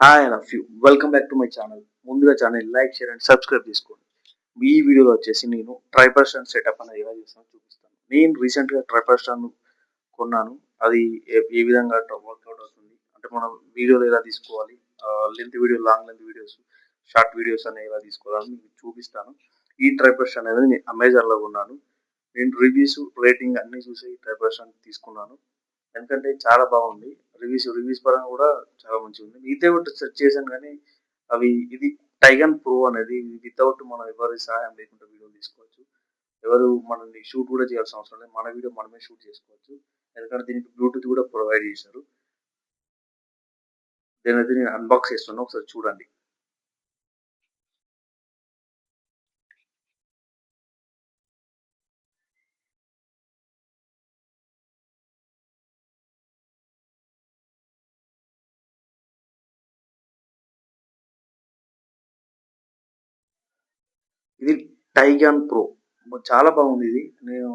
Hi all of you. Welcome back to my channel. ముందుగా channel like, share and subscribe చేసుకోండి. ఈ వీడియోలో వచ్చేసి నేను ట్రైపర్ సెటప్ అనేది ఎలా చేస్తానో చూపిస్తాను. నేను రీసెంట్‌గా ట్రైపర్ స్టాండ్ కొన్నాను. అది ఏ విధంగా వర్కౌట్ అవుతుంది. అంటే మనం వీడియోలు ఎలా తీసుకోవాలి, length video, long length videos, short videos అనేవి ఎలా తీసుకోవాలని మీకు చూపిస్తాను. ఈ ట్రైపర్ స్టాండ్ అనేది నేను అమెజాన్‌లో కొన్నాను. నేను రివ్యూస్, రేటింగ్ అన్నీ చూసి ఈ ట్రైపర్ స్టాండ్ తీసుకున్నాను. ఎందుకంటే చాలా బాగుంది. రివ్యూస్ పరంగా కూడా చాలా మంచిగుంది. మిగతావి కూడా సెర్చ్ చేశాను గానీ, అవి ఇది టైగన్ ప్రో అనేది వితౌట్ మనం ఎవరి సహాయం లేకుండా వీడియోలు తీసుకోవచ్చు. ఎవరు మనల్ని షూట్ కూడా చేయాల్సిన అవసరం లేదు. మన వీడియో మనమే షూట్ చేసుకోవచ్చు. ఎందుకంటే దీనికి బ్లూటూత్ కూడా ప్రొవైడ్ చేశారు. దీనైతే నేను అన్బాక్స్ చేస్తున్నా. ఒకసారి చూడండి. ఇది టైగాన్ ప్రో. చాలా బాగుంది ఇది. నేను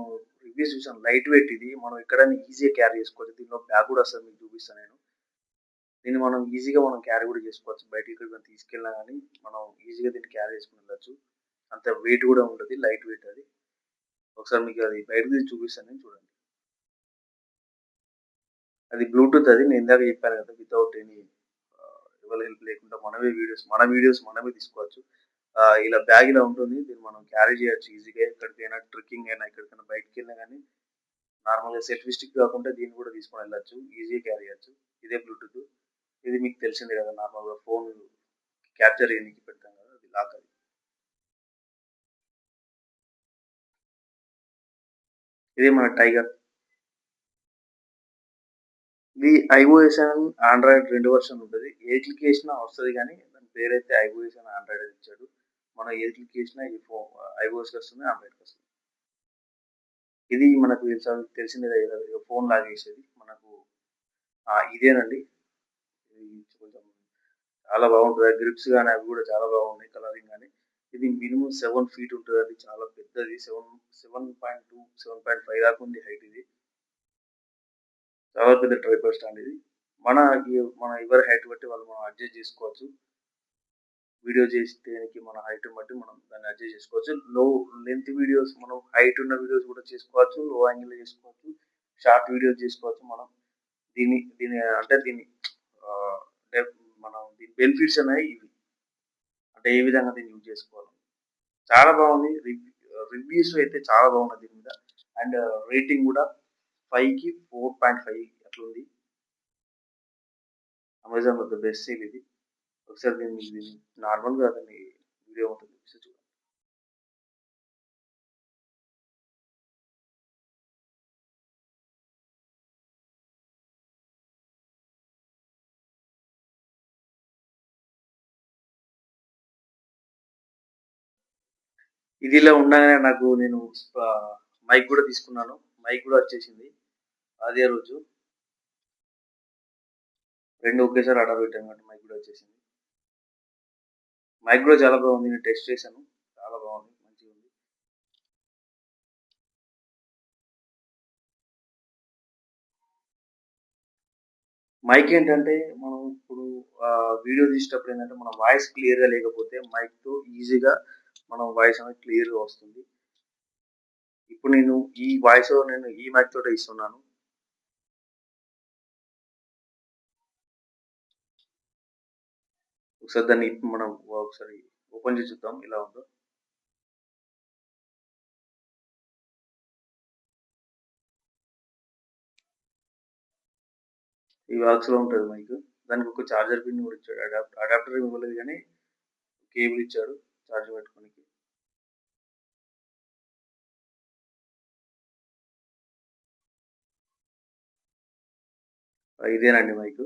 రివ్యూస్ చూసాను. లైట్ వెయిట్ ఇది. మనం ఎక్కడైనా ఈజీగా క్యారీ చేసుకోవచ్చు. దీనిలో బ్యాగ్ కూడా వస్తది, మీకు చూపిస్తాను నేను. దీన్ని మనం ఈజీగా క్యారీ కూడా చేసుకోవచ్చు. బయటికి ఎక్కడికైనా తీసుకెళ్ళినా గానీ మనం ఈజీగా దీన్ని క్యారీ చేసుకొని వెళ్ళొచ్చు. అంత వెయిట్ కూడా ఉండదు. లైట్ వెయిట్ అది. ఒకసారి మీకు అది బయటకు తీసి చూపిస్తాను నేను, చూడండి. అది బ్లూటూత్ అది. నేను ఇందాక చెప్పాను కదా, వితౌట్ ఎనీ ఎవరి హెల్ప్ లేకుండా మన వీడియోస్ మనమే తీసుకోవచ్చు. ఇలా బ్యాగ్ ఇలా ఉంటుంది. దీన్ని మనం క్యారీ చేయొచ్చు ఈజీగా. ఎక్కడికైనా ట్రెక్కింగ్ అయినా, ఎక్కడికైనా బయటికెళ్ళినా గానీ నార్మల్‌గా సెల్ఫీ స్టిక్ కాకుండా దీన్ని కూడా తీసుకొని వెళ్ళొచ్చు. ఈజీగా క్యారీ చేయొచ్చు. ఇదే బ్లూటూత్. ఇది మీకు తెలిసిందే కదా, నార్మల్‌గా ఫోన్ క్యాప్చర్ చేయనీకి పెడతాం కదా, అది లాక్ అది. ఇది మన టైగర్. ఇది ఐఓఎస్ అండ్ ఆండ్రాయిడ్ 2 వెర్షన్ ఉంటది. ఏ క్లిక్ చేసినా వస్తది గానీ, దాని పేరైతే ఐఓఎస్ అండ్ ఆండ్రాయిడ్ అని ఇచ్చాడు. మనం ఏది క్లిక్ చేసినా ఇది ఐఓఎస్‌కి వస్తుంది, ఆండ్రాయిడ్‌కి వస్తుంది. ఇది మనకు తెలిసిందే కదా, ఫోన్ లాగేసేది. మనకు ఇదేనండి. ఇది కొంచెం చాలా బాగుంటది. గ్రిప్స్ గాని అవి కూడా చాలా బాగున్నాయి. కలరింగ్ గాని. ఇది మినిమమ్ 7 ఫీట్ ఉంటది. అది చాలా పెద్దది. 7.2, 7.5 దాకా ఉంది హైట్ ఇది. చాలా పెద్ద ట్రైపాడ్ స్టాండ్ ఇది. మన మన ఎవరి హైట్ బట్టి వాళ్ళు మనం అడ్జస్ట్ చేసుకోవచ్చు. వీడియో చేసేదానికి మన హైట్‌ని బట్టి మనం దాన్ని అడ్జస్ట్ చేసుకోవచ్చు. లెంత్ వీడియోస్, మనం హైట్ ఉన్న వీడియోస్ కూడా చేసుకోవచ్చు. లో యాంగిల్‌లో చేసుకోవచ్చు. షార్ట్ వీడియోస్ చేసుకోవచ్చు మనం. దీని ఆహ్, అంటే మనం దీని బెనిఫిట్స్ అనేవి ఇవి. అంటే ఏ విధంగా దీన్ని యూజ్ చేసుకోవాలి. చాలా బాగుంది. రివ్యూస్ అయితే చాలా బాగున్నాయి దీని మీద. అండ్ రేటింగ్ కూడా 5కి 4.5 అట్లుంది. అమెజాన్ వద్ద బెస్ట్ సేల్ ఇది. ఒకసారి దీన్ని నార్మల్‌గా దాన్ని వీడియో మొత్తం చూపిస్తా చూడండి. ఇది ఇలా ఉండగానే నేను మైక్ కూడా తీసుకున్నాను. మైక్ కూడా వచ్చేసింది అదే రోజు. 2 ఒకేసారి ఆర్డర్ పెట్టాను కాబట్టి మైక్ కూడా వచ్చేసింది. మైక్ కూడా చాలా బాగుంది. నేను టెస్ట్ చేశాను. చాలా బాగుంది. మంచిగుంది. మైక్ ఏంటంటే మనం ఇప్పుడు వీడియో తీసేటప్పుడు ఏంటంటే మన వాయిస్ క్లియర్‌గా లేకపోతే మైక్‌తో ఈజీగా మనం వాయిస్ అనేది క్లియర్‌గా వస్తుంది. ఇప్పుడు ఈ వాయిస్ నేను ఈ మైక్ తోటే ఇస్తున్నాను. ఒకసారి దాన్ని మనం ఒకసారి ఓపెన్ చేసి చూద్దాం ఎలా ఉందో. ఈ బాక్స్‌లో ఉంటది మైక్. దానికి ఒక చార్జర్ పిన్ కూడా ఇచ్చాడు. అడాప్టర్ ఇవ్వలేదు గానీ కేబుల్ ఇచ్చాడు చార్జింగ్ పెట్టుకోనికి. ఇదేనండి మైక్.